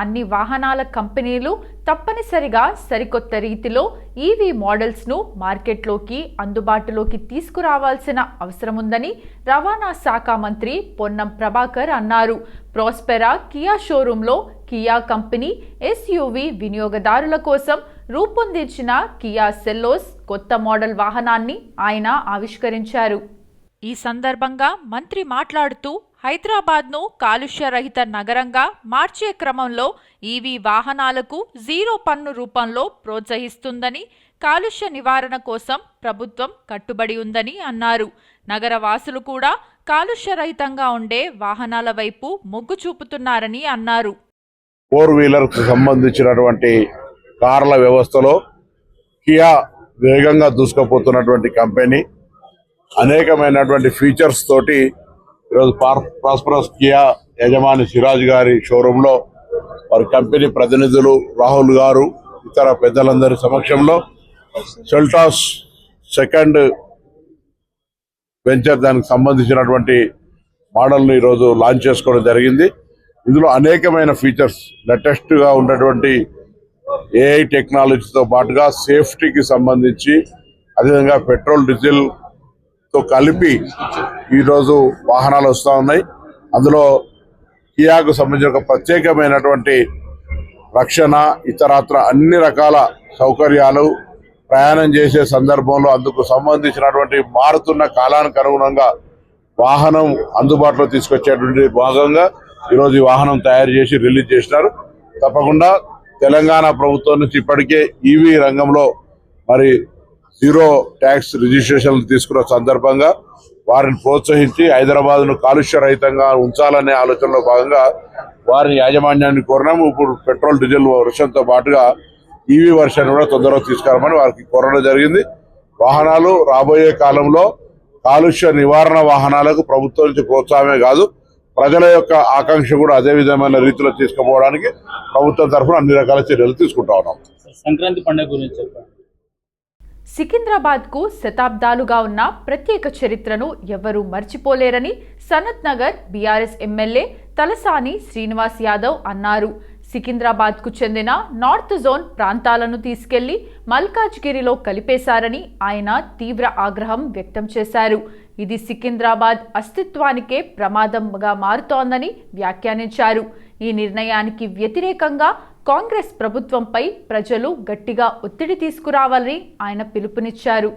అన్ని వాహనాల కంపెనీలు తప్పనిసరిగా సరికొత్త రీతిలో ఈవీ మోడల్స్ను మార్కెట్లోకి అందుబాటులోకి తీసుకురావాల్సిన అవసరం ఉందని రవాణా శాఖ మంత్రి పొన్నం ప్రభాకర్ అన్నారు. ప్రాస్పెరా కియా షోరూంలో కియా కంపెనీ ఎస్యూవీ వినియోగదారుల కోసం రూపొందించిన కియా సెల్లోస్ కొత్త మోడల్ వాహనాన్ని ఆయన ఆవిష్కరించారు. ఈ సందర్భంగా మంత్రి మాట్లాడుతూ హైదరాబాద్ను కాలుష్య రహిత నగరంగా మార్చే క్రమంలో ఈవీ వాహనాలకు జీరో పన్ను రూపంలో ప్రోత్సహిస్తుందని, కాలుష్య నివారణ కోసం ప్రభుత్వం కట్టుబడి ఉందని అన్నారు. నగర వాసులు కూడా కాలుష్య రహితంగా ఉండే వాహనాల వైపు మొగ్గు చూపుతున్నారని అన్నారు. 4-వీలర్ కు సంబంధించినటువంటి కార్ల వ్యవస్థలో కియా వేగంగా దూసుకుపోతున్నటువంటి కంపెనీ అనేకమైనటువంటి ఫీచర్స్ తోటి ఈరోజు ప్రాస్పరస్ కియా యజమాని సిరాజ్ గారి షోరూంలో వారి కంపెనీ ప్రతినిధులు రాహుల్ గారు ఇతర పెద్దలందరి సమక్షంలో సెల్టాస్ సెకండ్ వెంచర్ దానికి సంబంధించినటువంటి మోడల్ను ఈరోజు లాంచ్ చేసుకోవడం జరిగింది. ఇందులో అనేకమైన ఫీచర్స్ లేటెస్ట్ గా ఉన్నటువంటి ఏఐ టెక్నాలజీతో పాటుగా సేఫ్టీకి సంబంధించి అదేవిధంగా పెట్రోల్ డీజిల్ తో కలిపి ఈరోజు వాహనాలు వస్తూ ఉన్నాయి. అందులో కియాకు సంబంధించిన ఒక ప్రత్యేకమైనటువంటి రక్షణ ఇతరత్ర అన్ని రకాల సౌకర్యాలు ప్రయాణం చేసే సందర్భంలో అందుకు సంబంధించినటువంటి మారుతున్న కాలానికి అనుగుణంగా వాహనం అందుబాటులో తీసుకొచ్చేటువంటి భాగంగా ఈరోజు ఈ వాహనం తయారు చేసి రిలీజ్ చేసినారు. తప్పకుండా తెలంగాణ ప్రభుత్వం నుంచి ఇప్పటికే ఈవీ రంగంలో మరి జీరో ట్యాక్స్ రిజిస్ట్రేషన్ తీసుకున్న సందర్భంగా వారిని ప్రోత్సహించి హైదరాబాద్ను కాలుష్య రహితంగా ఉంచాలనే ఆలోచనలో భాగంగా వారి యాజమాన్యాన్ని కోరినాము. ఇప్పుడు పెట్రోల్ డీజిల్ వర్షన్తో పాటుగా ఈవీ వర్షన్ కూడా తొందరగా తీసుకురామని వారికి కోరడం జరిగింది. వాహనాలు రాబోయే కాలంలో కాలుష్య నివారణ వాహనాలకు ప్రభుత్వం నుంచి ప్రోత్సాహమే కాదు, ప్రజల యొక్క ఆకాంక్ష కూడా అదే విధమైన రీతిలో తీసుకుపోవడానికి ప్రభుత్వం తరఫున అన్ని రకాల చర్యలు తీసుకుంటా ఉన్నాం. సంక్రాంతి పండుగ గురించి చెప్పండి. సికింద్రాబాద్కు శతాబ్దాలుగా ఉన్న ప్రత్యేక చరిత్రను ఎవరూ మర్చిపోలేరని సనత్ నగర్ బీఆర్ఎస్ ఎమ్మెల్యే తలసాని శ్రీనివాస్ యాదవ్ అన్నారు. సికింద్రాబాద్కు చెందిన నార్త్ జోన్ ప్రాంతాలను తీసుకెళ్లి మల్కాజ్గిరిలో కలిపేశారని ఆయన తీవ్ర ఆగ్రహం వ్యక్తం చేశారు. ఇది సికింద్రాబాద్ అస్తిత్వానికే ప్రమాదంగా మారుతోందని వ్యాఖ్యానించారు. ఈ నిర్ణయానికి వ్యతిరేకంగా కాంగ్రెస్ ప్రభుత్వంపై ప్రజలు గట్టిగా ఒత్తిడి తీసుకురావాలని ఆయన పిలుపునిచ్చారు.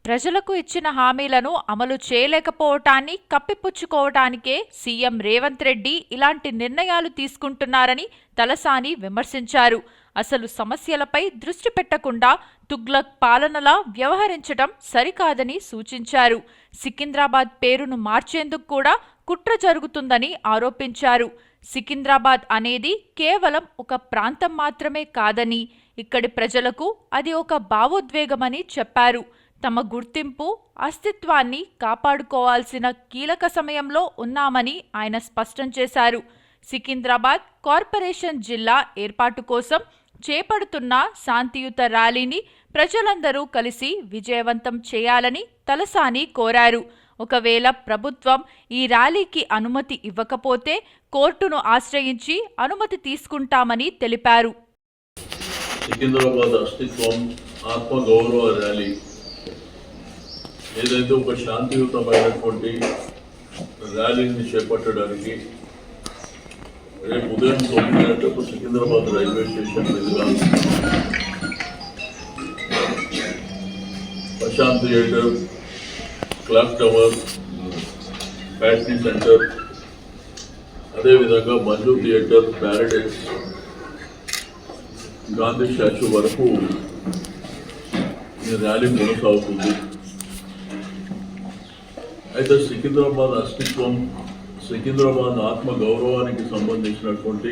ప్రజలకు ఇచ్చిన హామీలను అమలు చేయలేకపోవటాన్ని కప్పిపుచ్చుకోవటానికే సీఎం రేవంత్ రెడ్డి ఇలాంటి నిర్ణయాలు తీసుకుంటున్నారని తలసాని విమర్శించారు. అసలు సమస్యలపై దృష్టి పెట్టకుండా తుగ్లక్ పాలనలా వ్యవహరించడం సరికాదని సూచించారు. సికింద్రాబాద్ పేరును మార్చేందుకు కూడా కుట్ర జరుగుతుందని ఆరోపించారు. సికింద్రాబాద్ అనేది కేవలం ఒక ప్రాంతం మాత్రమే కాదని, ఇక్కడి ప్రజలకు అది ఒక భావోద్వేగమని చెప్పారు. తమ గుర్తింపు, అస్తిత్వాన్ని కాపాడుకోవాల్సిన కీలక సమయంలో ఉన్నామని ఆయన స్పష్టం చేశారు. సికింద్రాబాద్ కార్పొరేషన్ జిల్లా ఏర్పాటు కోసం చేపడుతున్న శాంతియుత ర్యాలీని ప్రజలందరూ కలిసి విజయవంతం చేయాలని తలసాని కోరారు. ఒకవేళ ప్రభుత్వం ఈ ర్యాలీకి అనుమతి ఇవ్వకపోతే కోర్టును ఆశ్రయించి అనుమతి తీసుకుంటామని తెలిపారు. సికింద్రాబాద్ అస్తిత్వం ఆత్మ గౌరవ ర్యాలీ ఏదైతే ఒక శాంతియుతమైనటువంటి ర్యాలీని చేపట్టడానికి రేపు ఉదయం 9 గంటలకు సికింద్రాబాద్ రైల్వే స్టేషన్ మీదుగా Prashant theatre, clock tower, factory centre, అదేవిధంగా Manju theatre, Paradise, Gandhi statue వరకు ఈ ర్యాలీ కొనసాగుతుంది. అయితే సికింద్రాబాద్ అస్తిత్వం, సికింద్రాబాద్ ఆత్మ గౌరవానికి సంబంధించినటువంటి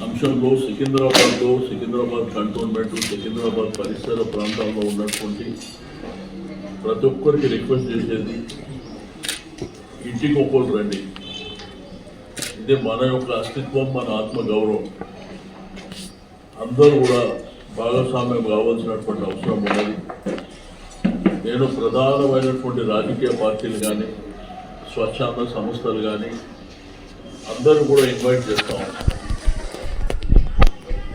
అంశంలో సికింద్రాబాద్ కంటోన్మెంట్, సికింద్రాబాద్ పరిసర ప్రాంతాల్లో ఉన్నటువంటి ప్రతి ఒక్కరికి రిక్వెస్ట్ చేసేది, ఇంటికి ఒక్కరు రండి. ఇది మన యొక్క అస్తిత్వం, మన ఆత్మ గౌరవం. అందరూ కూడా భాగస్వామ్యం కావాల్సినటువంటి అవసరం ఉన్నది. నేను ప్రధానమైనటువంటి రాజకీయ పార్టీలు కానీ, స్వచ్ఛంద సంస్థలు కానీ అందరూ కూడా ఇన్వైట్ చేస్తాం.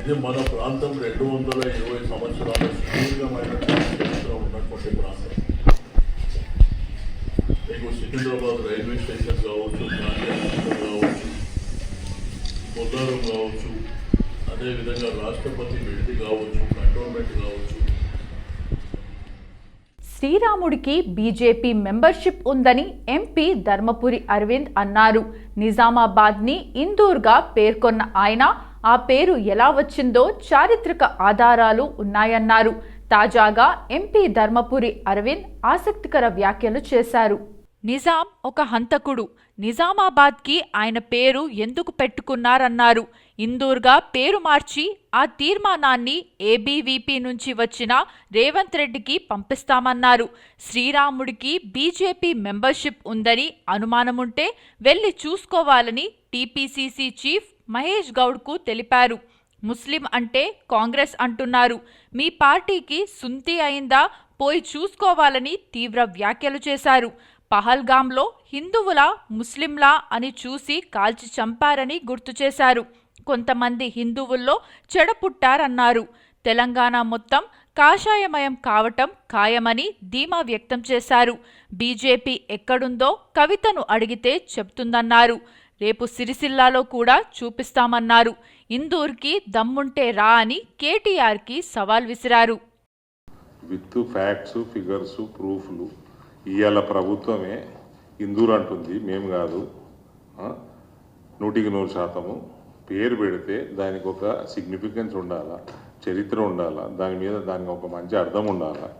ఇది మన ప్రాంతం 220 సంవత్సరాల సుదీర్ఘమైన చరిత్ర ఉన్నటువంటి ప్రాంతం. మీకు సికింద్రాబాద్ రైల్వే స్టేషన్ కావచ్చు, గాంధీ హాస్పిటల్ కావచ్చు, పొల్లారం కావచ్చు, అదేవిధంగా రాష్ట్రపతి విడిది కావచ్చు, కంటోన్మెంట్ కావచ్చు. శ్రీరాముడికి బీజేపీ మెంబర్షిప్ ఉందని ఎంపీ ధర్మపురి అరవింద్ అన్నారు. నిజామాబాద్ని ఇందూర్గా పేర్కొన్న ఆయన ఆ పేరు ఎలా వచ్చిందో చారిత్రక ఆధారాలు ఉన్నాయన్నారు. తాజాగా ఎంపీ ధర్మపురి అరవింద్ ఆసక్తికర వ్యాఖ్యలు చేశారు. నిజాం ఒక హంతకుడు. నిజామాబాద్కి ఆయన పేరు ఎందుకు పెట్టుకున్నారన్నారు. ఇందూర్గా పేరు మార్చి ఆ తీర్మానాన్ని ఏబీవీపీ నుంచి వచ్చిన రేవంత్ రెడ్డికి పంపిస్తామన్నారు. శ్రీరాముడికి బీజేపీ మెంబర్షిప్ ఉందని అనుమానముంటే వెళ్లి చూసుకోవాలని టీపీసీసీ చీఫ్ మహేష్ గౌడ్కు తెలిపారు. ముస్లిం అంటే కాంగ్రెస్ అంటున్నారు. మీ పార్టీకి సుంతి అయిందా, పోయి చూసుకోవాలని తీవ్ర వ్యాఖ్యలు చేశారు. పహల్గాంలో హిందువులా ముస్లింలా అని చూసి కాల్చి చంపారని గుర్తు చేశారు. కొంతమంది హిందువుల్లో చెడపుట్టారన్నారు. తెలంగాణ మొత్తం కాషాయమయం కావటం ఖాయమని ధీమా వ్యక్తం చేశారు. బీజేపీ ఎక్కడుందో కవితను అడిగితే చెప్తుందన్నారు. రేపు సిరిసిల్లాలో కూడా చూపిస్తామన్నారు. ఇందూర్కి దమ్ముంటే రా అని కేటీఆర్కి సవాల్ విసిరారు. విత్ ఫ్యాక్ట్స్, ఫిగర్స్, ప్రూఫ్లు ఇవాళ ప్రభుత్వమే ఇందూర్ అంటుంది, మేము కాదు. 100% పేరు పెడితే దానికి ఒక సిగ్నిఫికెన్స్ ఉండాలా, చరిత్ర ఉండాలా, దానికి ఒక మంచి అర్థం ఉండాలా.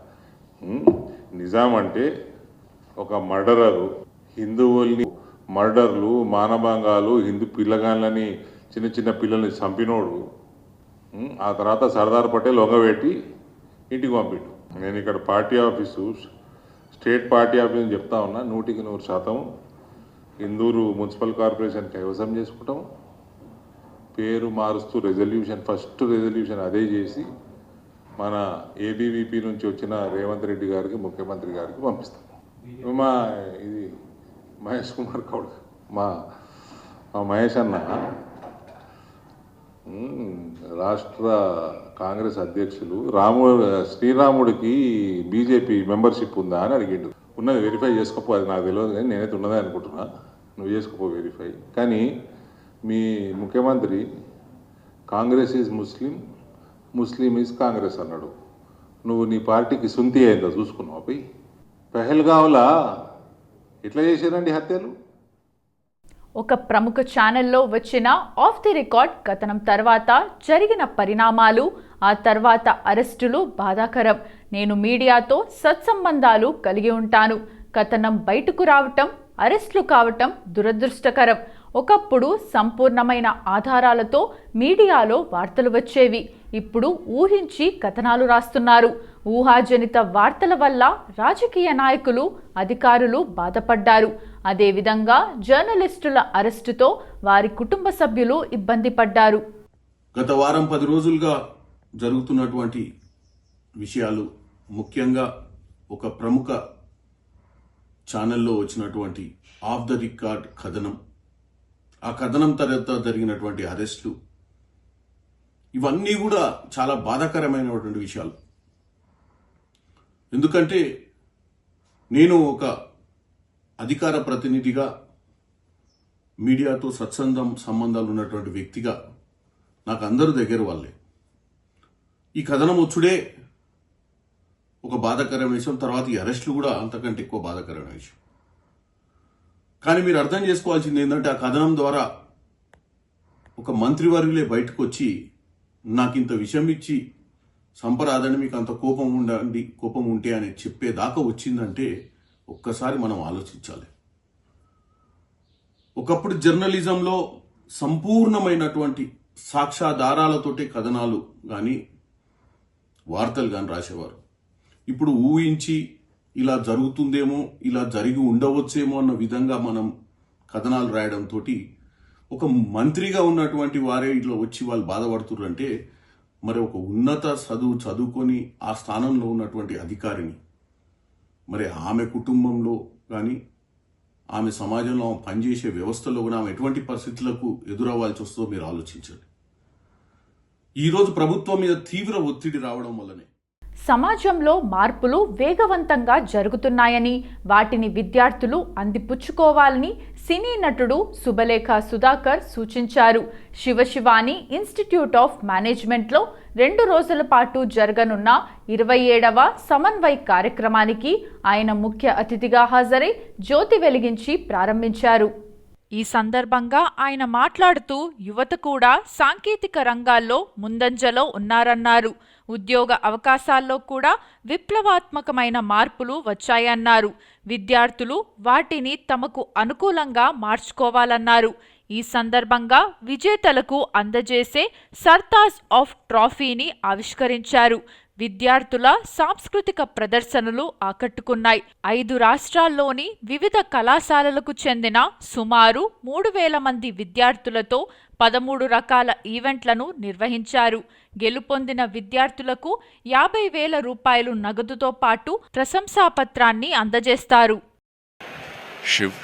నిజాం అంటే ఒక మర్డరరు, హిందువుల్ని మర్డర్లు, మానభంగాలు, హిందూ పిల్లగాళ్ళని, చిన్న చిన్న పిల్లల్ని చంపినోడు. ఆ తర్వాత సర్దార్ పటేల్ లొంగబెట్టి ఇంటికి పంపిండు. నేను ఇక్కడ party office, state party office అని చెప్తా ఉన్నా. 100% ఇందూరు మున్సిపల్ కార్పొరేషన్ కైవసం చేసుకుంటాం. పేరు మారుస్తూ ఫస్ట్ రెజల్యూషన్ అదే చేసి మన ఏబీవీపీ నుంచి వచ్చిన రేవంత్ రెడ్డి గారికి, ముఖ్యమంత్రి గారికి పంపిస్తాం. మా ఇది మహేష్ కుమార్ గౌడ్, మా మహేష్ అన్న రాష్ట్ర కాంగ్రెస్ అధ్యక్షులు శ్రీరాముడికి బీజేపీ మెంబర్షిప్ ఉందా అని అడిగిండు. ఉన్నది వెరిఫై చేసుకోపో, అది నాకు తెలియదు కానీ నేనైతే ఉన్నదే అనుకుంటున్నా. నువ్వు చేసుకోపో వెరిఫై. కానీ మీ ముఖ్యమంత్రి Congress is Muslim, Muslim is Congress అన్నాడు. నువ్వు నీ పార్టీకి సుంతి అయిందా చూసుకున్నావు? పోయి పెహల్గావ్లా ఎట్లా చేశారండి హత్యలు? ఒక ప్రముఖ ఛానల్లో వచ్చిన ఆఫ్ ది రికార్డ్ కథనం తర్వాత జరిగిన పరిణామాలు, ఆ తర్వాత అరెస్టులు బాధాకరం. నేను మీడియాతో సత్సంబంధాలు కలిగి ఉంటాను. కథనం బయటకు రావటం, అరెస్టులు కావటం దురదృష్టకరం. ఒకప్పుడు సంపూర్ణమైన ఆధారాలతో మీడియాలో వార్తలు వచ్చేవి. ఇప్పుడు ఊహించి కథనాలు రాస్తున్నారు. ఊహాజనిత వార్తల వల్ల రాజకీయ నాయకులు, అధికారులు బాధపడ్డారు. అదేవిధంగా జర్నలిస్టుల అరెస్టుతో వారి కుటుంబ సభ్యులు ఇబ్బంది పడ్డారు. గత వారం 10 రోజులుగా జరుగుతున్నటువంటి విషయాలు, ముఖ్యంగా ఒక ప్రముఖ ఛానల్లో వచ్చినటువంటి ఆఫ్ ద రికార్డ్ కథనం, ఆ కథనం తర్వాత జరిగినటువంటి అరెస్టులు, ఇవన్నీ కూడా చాలా బాధాకరమైనటువంటి విషయాలు. ఎందుకంటే నేను ఒక అధికార ప్రతినిధిగా, మీడియాతో సంబంధాలు ఉన్నటువంటి వ్యక్తిగా నాకు అందరూ దగ్గర వాళ్ళే. ఈ కథనం వచ్చుడే ఒక బాధాకరమైన విషయం. తర్వాత ఈ అరెస్టులు కూడా అంతకంటే ఎక్కువ బాధాకరమైన విషయం. కానీ మీరు అర్థం చేసుకోవాల్సింది ఏంటంటే, ఆ కథనం ద్వారా ఒక మంత్రివర్యులే బయటకు వచ్చి నాకు ఇంత విషయం ఇచ్చి సంపరాదని, మీకు అంత కోపం ఉంటే అని చెప్పేదాకా వచ్చిందంటే ఒక్కసారి మనం ఆలోచించాలి. ఒకప్పుడు జర్నలిజంలో సంపూర్ణమైనటువంటి సాక్ష్యాధారాలతోటి కథనాలు కానీ వార్తలు కానీ రాసేవారు. ఇప్పుడు ఊహించి ఇలా జరుగుతుందేమో, ఇలా జరిగి ఉండవచ్చేమో అన్న విధంగా మనం కథనాలు రాయడంతో ఒక మంత్రిగా ఉన్నటువంటి వారే ఇట్లా వచ్చి వాళ్ళు బాధపడుతున్నారంటే, మరి ఒక ఉన్నత చదువుకొని ఆ స్థానంలో ఉన్నటువంటి అధికారిని, మరి ఆమె కుటుంబంలో కానీ ఆమె సమాజంలో ఆమె పనిచేసే వ్యవస్థలో కూడా ఆమె ఎటువంటి పరిస్థితులకు ఎదురవ్వాల్సి వస్తుందో మీరు ఆలోచించండి. ఈరోజు ప్రభుత్వం మీద తీవ్ర ఒత్తిడి రావడం వల్లనే సమాజంలో మార్పులు వేగవంతంగా జరుగుతున్నాయని వాటిని విద్యార్థులు అందిపుచ్చుకోవాలని సినీ నటుడు శుభలేఖ సుధాకర్ సూచించారు. శివశివాని ఇన్స్టిట్యూట్ ఆఫ్ మేనేజ్మెంట్లో 2 రోజుల పాటు జరగనున్న 27వ సమన్వయ్ కార్యక్రమానికి ఆయన ముఖ్య అతిథిగా హాజరై జ్యోతి వెలిగించి ప్రారంభించారు. ఈ సందర్భంగా ఆయన మాట్లాడుతూ యువత కూడా సాంకేతిక రంగాల్లో ముందంజలో ఉన్నారన్నారు. ఉద్యోగ అవకాశాల్లో కూడా విప్లవాత్మకమైన మార్పులు వచ్చాయన్నారు. విద్యార్థులు వాటిని తమకు అనుకూలంగా మార్చుకోవాలన్నారు. ఈ సందర్భంగా విజేతలకు అందజేసే సర్తాజ్ ఆఫ్ ట్రాఫీని ఆవిష్కరించారు. విద్యార్థుల సాంస్కృతిక ప్రదర్శనలు ఆకట్టుకున్నాయి. 5 రాష్ట్రాల్లోని వివిధ కళాశాలలకు చెందిన సుమారు 3,000 మంది విద్యార్థులతో 13 రకాల ఈవెంట్లను నిర్వహించారు. గెలుపొందిన విద్యార్థులకు 50,000 రూపాయలు నగదుతో పాటు ప్రశంసాపత్రాన్ని అందజేస్తారు.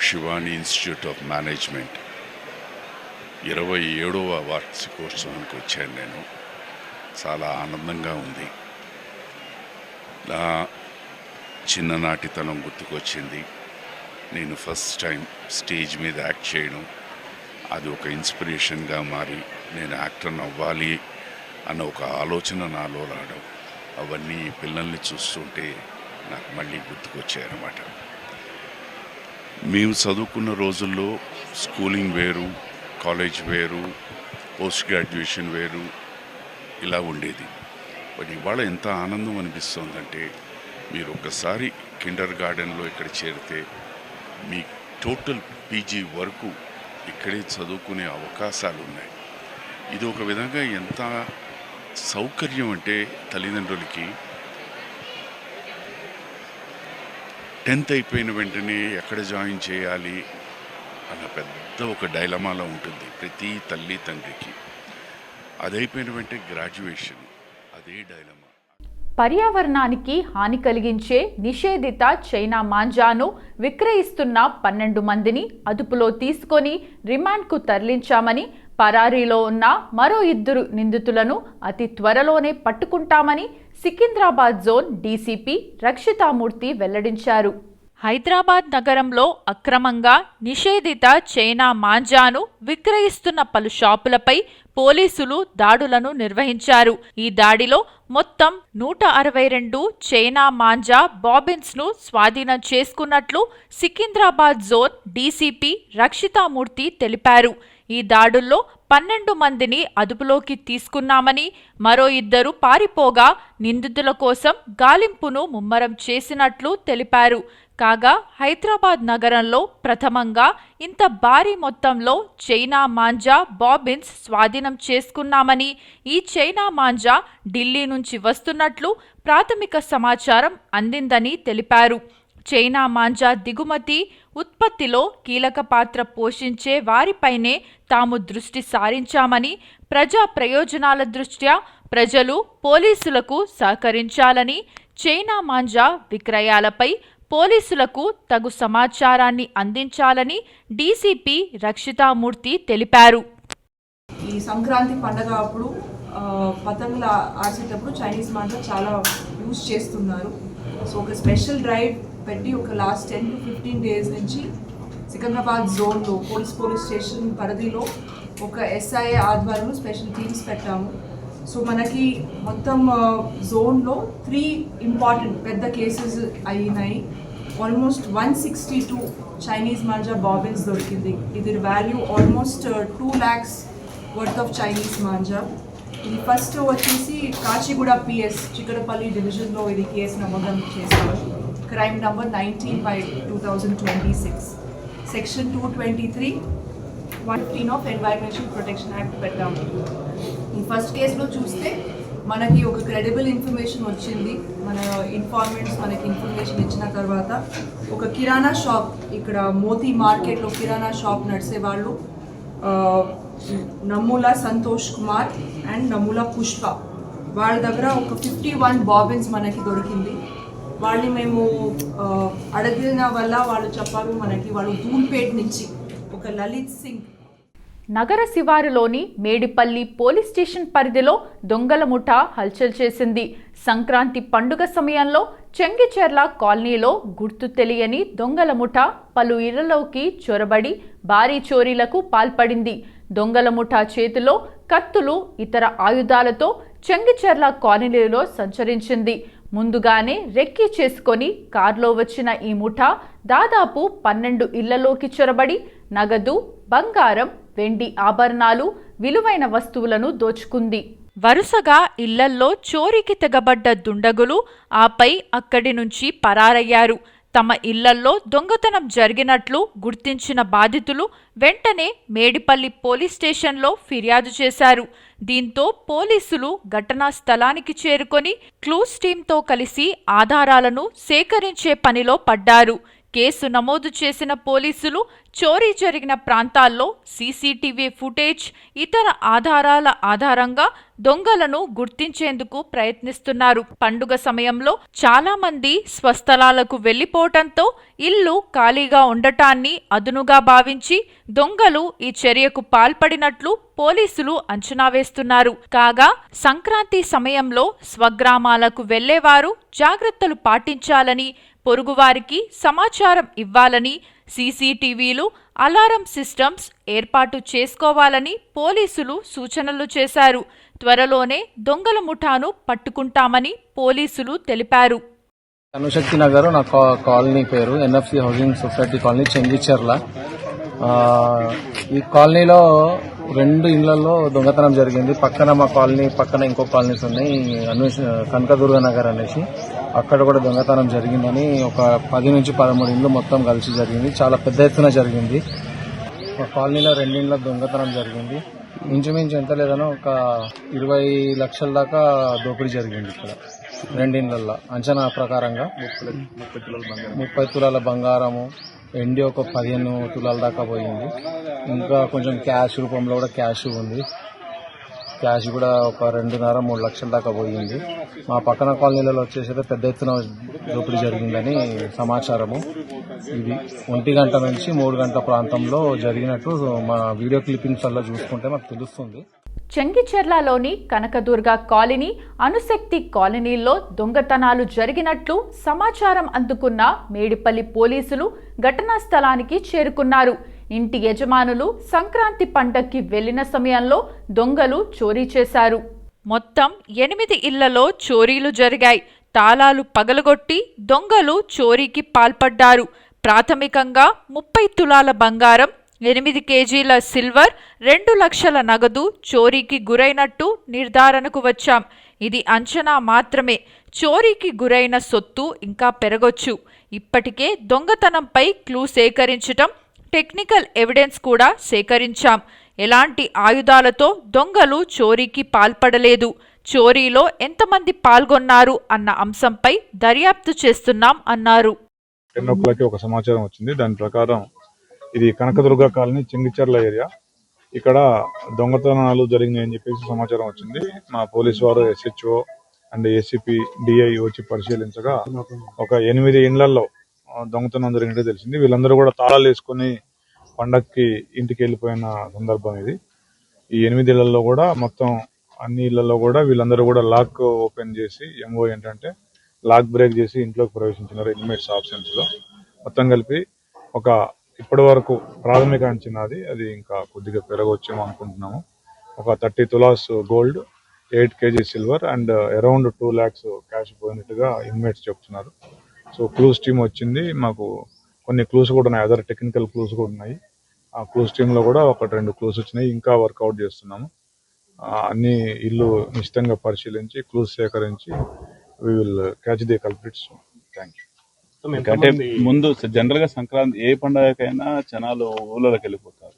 శివాని ఇన్స్టిట్యూట్ ఆఫ్ మేనేజ్మెంట్ 27వ వార్షికోత్సవానికి వచ్చాను. నేను చాలా ఆనందంగా ఉంది. నా చిన్ననాటితనం గుర్తుకొచ్చింది. నేను ఫస్ట్ టైం స్టేజ్ మీద యాక్ట్ చేయడం, అది ఒక ఇన్స్పిరేషన్గా మారి నేను యాక్టర్ని అవ్వాలి అన్న ఒక ఆలోచన నాలో రావడం, అవన్నీ పిల్లల్ని చూస్తుంటే నాకు మళ్ళీ గుర్తుకొచ్చాయన్నమాట. మేము చదువుకున్న రోజుల్లో స్కూలింగ్ వేరు, కాలేజ్ వేరు, పోస్ట్ గ్రాడ్యుయేషన్ వేరు, ఇలా ఉండేది. బట్ ఇవాళ ఎంత ఆనందం అనిపిస్తుందంటే, మీరు ఒక్కసారి కిండర్ గార్డెన్లో ఇక్కడ చేరితే మీ టోటల్ పీజీ వరకు ఇక్కడే చదువుకునే అవకాశాలు ఉన్నాయి. ఇది ఒక విధంగా ఎంత సౌకర్యం అంటే తల్లిదండ్రులకి 10th అయిపోయిన వెంటనే ఎక్కడ జాయిన్ చేయాలి అన్న పెద్ద ఒక డైలమాలో ఉంటుంది ప్రతి తల్లి తండ్రికి. అదైపోయిన వెంటనే గ్రాడ్యుయేషన్, అదే డైలమా. పర్యావరణానికి హాని కలిగించే నిషేధిత చైనా మాంజాను విక్రయిస్తున్న 12 మందిని అదుపులో తీసుకొని రిమాండ్కు తరలించామని, పరారీలో ఉన్న మరో 2 నిందితులను అతి త్వరలోనే పట్టుకుంటామని సికింద్రాబాద్ జోన్ డీసీపీ రక్షితామూర్తి వెల్లడించారు. హైదరాబాద్ నగరంలో అక్రమంగా నిషేధిత చైనా మాంజాను విక్రయిస్తున్న పలు షాపులపై పోలీసులు దాడులను నిర్వహించారు. ఈ దాడిలో మొత్తం 162 చైనా మాంజా బాబిన్స్ను స్వాధీనం చేసుకున్నట్లు సికింద్రాబాద్ జోన్ డీసీపీ రక్షితామూర్తి తెలిపారు. ఈ దాడుల్లో 12 మందిని అదుపులోకి తీసుకున్నామని, మరో 2 పారిపోగా నిందితుల కోసం గాలింపును ముమ్మరం చేసినట్లు తెలిపారు. కాగా హైదరాబాద్ నగరంలో ప్రథమంగా ఇంత భారీ మొత్తంలో చైనా మాంజా బాబిన్స్ స్వాధీనం చేసుకున్నామని, ఈ చైనా మాంజా ఢిల్లీ నుంచి వస్తున్నట్లు ప్రాథమిక సమాచారం అందిందని తెలిపారు. చైనా మాంజా దిగుమతి, ఉత్పత్తిలో కీలక పాత్ర పోషించే వారిపైనే తాము దృష్టి సారించామని, ప్రజా ప్రయోజనాల దృష్ట్యా ప్రజలు పోలీసులకు సహకరించాలని, చైనా మాంజా విక్రయాలపై పోలీసులకు తగు సమాచారాన్ని అందించాలని డీసీపీ రక్షితామూర్తి తెలిపారు. ఈ సంక్రాంతి పండగ అప్పుడు పతంగులు ఆర్చేటప్పుడు చైనీస్ మాంజా చాలా యూజ్ చేస్తున్నారు. సో ఒక స్పెషల్ డ్రైవ్ పెట్టి ఒక లాస్ట్ 10 to 15 days నుంచి సికింద్రాబాద్ జోన్లో పోలీస్ స్టేషన్ పరిధిలో ఒక ఎస్ఐఏ ఆధ్వర్యంలో స్పెషల్ టీమ్స్ పెట్టాము. సో మనకి మొత్తం జోన్లో 3 ఇంపార్టెంట్ పెద్ద కేసెస్ అయినాయి. ఆల్మోస్ట్ 162 చైనీస్ మాంజా బాబిన్స్ దొరికింది. ఇది value almost 2 lakhs worth of Chinese manja. ఇది ఫస్ట్ వచ్చేసి కాచిగూడ పిఎస్ చిక్కడపల్లి డివిజన్లో ఇది కేసు నమోదు చేశారు. Crime number 19/2026 section 223 115 of environmental protection act పెట్టాము. ఈ ఫస్ట్ కేసులో చూస్తే మనకి ఒక క్రెడిబుల్ ఇన్ఫర్మేషన్ వచ్చింది. మన ఇన్ఫార్మెంట్స్ మనకి ఇన్ఫర్మేషన్ ఇచ్చిన తర్వాత ఒక కిరాణా షాప్, ఇక్కడ మోతీ మార్కెట్లో కిరాణా షాప్ నడిచేవాళ్ళు నమ్ముల సంతోష్ కుమార్ అండ్ నమ్ముల పుష్ప, వాళ్ళ దగ్గర ఒక 51 బాబిన్స్ మనకి దొరికింది. వాళ్ళని మేము అడిగిన వల్ల వాళ్ళు చెప్పారు మనకి వాళ్ళు ధూల్పేట్ నుంచి ఒక లలిత్ సింగ్. నగర శివారులోని మేడిపల్లి పోలీస్ స్టేషన్ పరిధిలో దొంగల ముఠా హల్చల్ చేసింది. సంక్రాంతి పండుగ సమయంలో చెంగిచెర్ల కాలనీలో గుర్తు తెలియని దొంగల ముఠా పలు ఇళ్లలోకి చొరబడి భారీ చోరీలకు పాల్పడింది. దొంగల ముఠా చేతిలో కత్తులు, ఇతర ఆయుధాలతో చెంగిచెర్ల కాలనీలో సంచరించింది. ముందుగానే రెక్కీ చేసుకొని కారులో వచ్చిన ఈ ముఠా దాదాపు 12 ఇళ్లలోకి చొరబడి నగదు, బంగారం, వెండి ఆభరణాలు, విలువైన వస్తువులను దోచుకుంది. వరుసగా ఇళ్లల్లో చోరీకి తెగబడ్డ దుండగులు ఆపై అక్కడి నుంచి పరారయ్యారు. తమ ఇళ్లల్లో దొంగతనం జరిగినట్లు గుర్తించిన బాధితులు వెంటనే మేడిపల్లి పోలీస్ స్టేషన్లో ఫిర్యాదు చేశారు. దీంతో పోలీసులు ఘటనా స్థలానికి చేరుకొని క్లూస్ టీంతో కలిసి ఆధారాలను సేకరించే పనిలో పడ్డారు. కేసు నమోదు చేసిన పోలీసులు చోరీ జరిగిన ప్రాంతాల్లో సీసీటీవీ ఫుటేజ్, ఇతర ఆధారాల ఆధారంగా దొంగలను గుర్తించేందుకు ప్రయత్నిస్తున్నారు. పండుగ సమయంలో చాలా మంది స్వస్థలాలకు వెళ్లిపోవటంతో ఇల్లు ఖాళీగా ఉండటాన్ని అదునుగా భావించి దొంగలు ఈ చర్యకు పాల్పడినట్లు పోలీసులు అంచనా వేస్తున్నారు. కాగా సంక్రాంతి సమయంలో స్వగ్రామాలకు వెళ్లేవారు జాగ్రత్తలు పాటించాలని, పొరుగువారికి సమాచారం ఇవ్వాలని, సీసీటీవీలు, అలారం సిస్టమ్స్ ఏర్పాటు చేసుకోవాలని పోలీసులు సూచనలు చేశారు. త్వరలోనే దొంగల ముఠాను పట్టుకుంటామని పోలీసులు తెలిపారు. అనుశక్తి నగర్ నా కాలనీ పేరు NFC housing society colony, Chengicherla. ఈ కాలనీలో 2 ఇళ్లలో దొంగతనం జరిగింది. పక్కన మా కాలనీ పక్కన ఇంకో కాలనీస్ ఉన్నాయి, కనకదుర్గ నగర్ అనేసి. అక్కడ కూడా దొంగతనం జరిగిందని ఒక 10 నుంచి 13 ఇండ్లు మొత్తం కలిసి జరిగింది. చాలా పెద్ద ఎత్తున జరిగింది. ఒక కాలనీలో 2 ఇండ్ల దొంగతనం జరిగింది. ఇంచుమించు ఎంత లేదనో ఒక 20 లక్షల దాకా దోపిడీ జరిగింది ఇక్కడ 2 ఇండ్లల్లో. అంచనా ప్రకారంగా 30 తులాల బంగారము, వెండి ఒక 15 తులాల దాకా పోయింది. ఇంకా కొంచెం క్యాష్ రూపంలో కూడా క్యాష్ ఉంది. క్యాష్ కూడా ఒక 2.5-3 లక్షల దాకా పోయింది. మా పక్కన కాలనీలలో వచ్చేసి పెద్ద ఎత్తున దోపిడీ జరిగిందని సమాచారము. ఇది 1 గంట నుంచి 3 గంటల ప్రాంతంలో జరిగినట్టు మా వీడియో క్లిప్పింగ్స్ వల్ల చూసుకుంటే మాకు తెలుస్తుంది. చెంగిచెర్లలోని కనకదుర్గ కాలనీ, అనుశక్తి కాలనీల్లో దొంగతనాలు జరిగినట్లు సమాచారం అందుకున్న మేడిపల్లి పోలీసులు ఘటనా స్థలానికి చేరుకున్నారు. ఇంటి యజమానులు సంక్రాంతి పండక్కి వెళ్లిన సమయంలో దొంగలు చోరీ చేశారు. మొత్తం 8 ఇళ్లలో చోరీలు జరిగాయి. తాళాలు పగలగొట్టి దొంగలు చోరీకి పాల్పడ్డారు. ప్రాథమికంగా 30 తులాల బంగారం, 8 కేజీల సిల్వర్, 2 లక్షల నగదు చోరీకి గురైనట్టు నిర్ధారణకు వచ్చాం. ఇది అంచనా మాత్రమే. చోరీకి గురైన సొత్తు ఇంకా పెరగొచ్చు. ఇప్పటికే దొంగతనంపై క్లూ సేకరించటం, టెక్నికల్ ఎవిడెన్స్ కూడా సేకరించాం. ఎలాంటి ఆయుధాలతో దొంగలు చోరీకి పాల్పడలేదు. చోరీలో ఎంతమంది పాల్గొన్నారు అన్న అంశంపై దర్యాప్తు చేస్తున్నాం అన్నారు. 10 o'clock ఒక సమాచారం వచ్చింది. దాని ప్రకారం ఇది కనకదుర్గ కాలనీ, చెంగిచెర్ల ఏరియా. ఇక్కడ దొంగతనాలు జరిగినాయని చెప్పేసి సమాచారం వచ్చింది. మా పోలీసు వారు, SHO అండ్ ACP, DI వచ్చి పరిశీలించగా ఒక 8 ఇండ్లలో దొంగతనం జరిగినట్టు తెలిసింది. వీళ్ళందరూ కూడా తాళాలు వేసుకుని పండక్కి ఇంటికి వెళ్ళిపోయిన సందర్భం ఇది. ఈ 8 ఇళ్లలో కూడా మొత్తం అన్ని ఇళ్లలో కూడా వీళ్ళందరూ కూడా లాక్ ఓపెన్ చేసి, MO ఏంటంటే లాక్ బ్రేక్ చేసి ఇంట్లోకి ప్రవేశించినారు ఇన్మేట్స్ ఆబ్సెన్స్ లో. మొత్తం కలిపి ఒక ఇప్పటి వరకు ప్రాథమిక అంచనా అది ఇంకా కొద్దిగా పెరగవచ్చేమో అనుకుంటున్నాము. ఒక 30 తులాస్ gold, 8 kg silver and around 2 lakhs cash పోయినట్టుగా ఇన్మేట్స్ చెప్తున్నారు. సో క్లూస్ టీమ్ వచ్చింది. మాకు కొన్ని క్లూస్ కూడా ఉన్నాయి, అదర్ టెక్నికల్ క్లూస్ కూడా ఉన్నాయి. ఆ క్లూస్ టీంలో కూడా 1-2 క్లూస్ వచ్చినాయి. ఇంకా వర్కౌట్ చేస్తున్నాము. అన్ని ఇల్లు నిశ్చితంగా పరిశీలించి క్లూస్ సేకరించి we will catch the culprits. Thank you. అంటే ముందు జనరల్ గా సంక్రాంతి ఏ పండుగకైనా జనాలు ఊళ్ళలోకి వెళ్ళిపోతారు.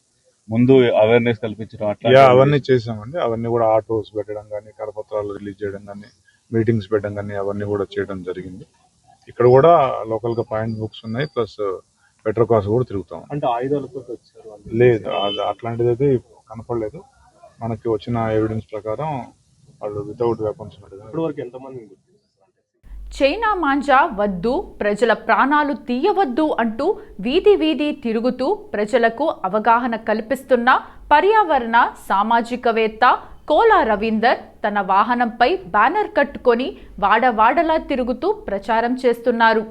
ముందు అవేర్నెస్ కల్పించడం అట్లా అవన్నీ చేసామండి. అవన్నీ కూడా ఆటోస్ పెట్టడం కానీ, కరపత్రాలు రిలీజ్ చేయడం కానీ, మీటింగ్స్ పెట్టడం కానీ అవన్నీ కూడా చేయడం జరిగింది. ఇక్కడ కూడా లోకల్ గా పాయింట్ బుక్స్ ఉన్నాయి, ప్లస్ పెట్రోల్ కార్స్ కూడా తిరుగుతాం. అంటే ఆయుధాలతో వచ్చారు? లేదు, అట్లాంటిది అయితే కనపడలేదు. మనకి వచ్చిన ఎవిడెన్స్ ప్రకారం వాళ్ళు వితౌట్ వెపన్స్. ఇప్పటి వరకు ఎంతమంది? చైనా మాంజా వద్దు, ప్రజల ప్రాణాలు తీయవద్దు అంటూ వీధి వీధి తిరుగుతూ ప్రజలకు అవగాహన కల్పిస్తున్న పర్యావరణ సామాజికవేత్త కోలా రవీందర్ తన వాహనంపై బ్యానర్ కట్టుకొని వాడవాడలా తిరుగుతూ ప్రచారం చేస్తున్నారు.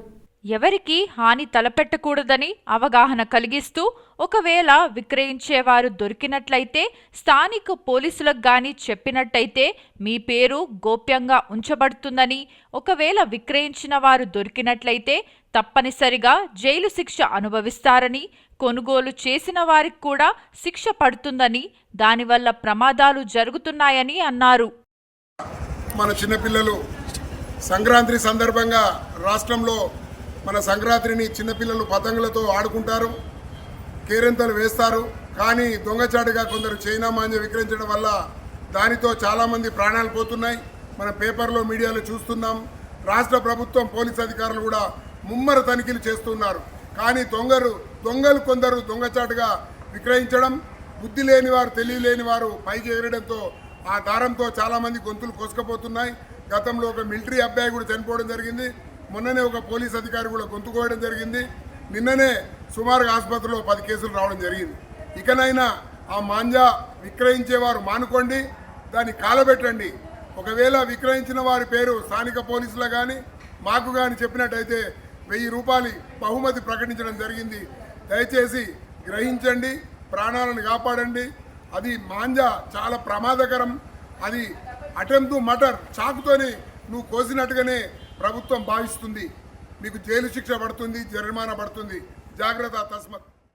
ఎవరికి హాని తలపెట్టకూడదని అవగాహన కలిగిస్తూ ఒకవేళ విక్రయించేవారు దొరికినట్లయితే స్థానిక పోలీసులకు గాని చెప్పినట్టయితే మీ పేరు గోప్యంగా ఉంచబడుతుందని, ఒకవేళ విక్రయించిన వారు దొరికినట్లయితే తప్పనిసరిగా జైలు శిక్ష అనుభవిస్తారని, కొనుగోలు చేసిన వారికి కూడా శిక్ష పడుతుందని, దానివల్ల ప్రమాదాలు జరుగుతున్నాయని అన్నారు. మన చిన్నపిల్లలు సంక్రాంతి సందర్భంగా రాష్ట్రంలో మన సంక్రాంతిని చిన్నపిల్లలు పతంగులతో ఆడుకుంటారు, కేరింతలు వేస్తారు. కానీ దొంగచాటుగా కొందరు చైనా మాంజా విక్రయించడం వల్ల దానితో చాలామంది ప్రాణాలు పోతున్నాయి. మన పేపర్లో మీడియాలో చూస్తున్నాం. రాష్ట్ర ప్రభుత్వం పోలీస్ అధికారులు కూడా ముమ్మర తనిఖీలు చేస్తున్నారు. కానీ దొంగలు కొందరు దొంగచాటుగా విక్రయించడం, బుద్ధి లేని వారు తెలియలేని వారు పైకి ఎగరడంతో ఆ దారంతో చాలామంది గొంతులు కోసుకుపోతున్నాయి. గతంలో ఒక మిలిటరీ అబ్బాయి కూడా చనిపోవడం జరిగింది. మొన్ననే ఒక పోలీస్ అధికారి కూడా గొంతు కోయడం జరిగింది. నిన్ననే సుమారుగా ఆసుపత్రిలో 10 కేసులు రావడం జరిగింది. ఇకనైనా ఆ మాంజా విక్రయించేవారు మానుకోండి, దాన్ని కాలబెట్టండి. ఒకవేళ విక్రయించిన వారి పేరు స్థానిక పోలీసులు కానీ మాకు కానీ చెప్పినట్టయితే 1000 రూపాయలు బహుమతి ప్రకటించడం జరిగింది. దయచేసి గ్రహించండి, ప్రాణాలను కాపాడండి. అది మాంజా చాలా ప్రమాదకరం. అది అటెంప్ట్ టు మర్డర్, చాకుతోని నువ్వు కోసినట్టుగానే ప్రభుత్వం భావిస్తుంది. మీకు జైలు శిక్ష పడుతుంది, జరిమానా పడుతుంది. జాగ్రత్త. తస్మత్.